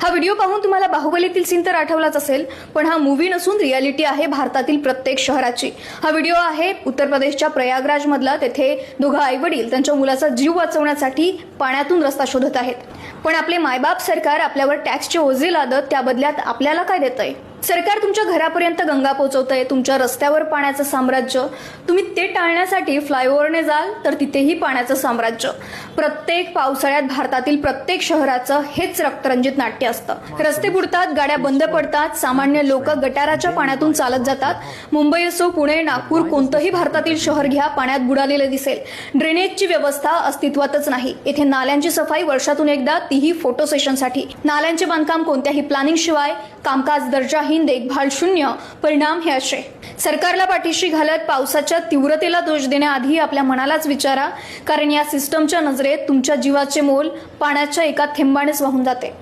हा व्हिडिओ पाहून तुम्हाला बाहुबलीतील सीन तर आठवलाच असेल, पण हा मूवी नसून रियालिटी आहे भारतातील प्रत्येक शहराची। हा व्हिडिओ आहे उत्तर प्रदेशच्या प्रयागराज मधला। तेथे दोघं आईवडील त्यांच्या मुलाचा जीव वाचवण्यासाठी पाण्यातून रस्ता शोधत आहेत, पण आपले मायबाप सरकार आपल्यावर टॅक्सचे ओझे लादत त्या बदल्यात आपल्याला काय देतंय? सरकार तुमच्या घरापर्यंत गंगा पोहोचवतंय, तुमच्या रस्त्यावर पाण्याचं साम्राज्य। तुम्ही ते टाळण्यासाठी फ्लायओव्हरने जाल तर तिथेही पाण्याचं साम्राज्य। प्रत्येक पावसाळ्यात भारतातील प्रत्येक शहराचं हेच रक्तरंजित नाट्य असतं। रस्ते बुडतात, गाड्या बंद पडतात, सामान्य लोक गटाराच्या पाण्यातून चालत जातात। मुंबई असो, पुणे, नागपूर, कोणतंही भारतातील शहर घ्या, पाण्यात बुडालेलं दिसेल। ड्रेनेजची व्यवस्था अस्तित्वातच नाही। येथे नाल्यांची सफाई वर्षातून एकदा, तीही फोटो सेशनसाठी। नाल्यांचे बांधकाम कोणत्याही प्लॅनिंग शिवाय, कामकाज दर्जाहीन, देखभाल शून्य। परिणाम हे असे। सरकारला पाठीशी घालत पावसाच्या तीव्रतेला दोष देण्याआधी आपल्या मनालाच विचारा, कारण या सिस्टमच्या नजरेत तुमच्या जीवाचे मोल पाण्याच्या एका थेंबानेच वाहून जाते।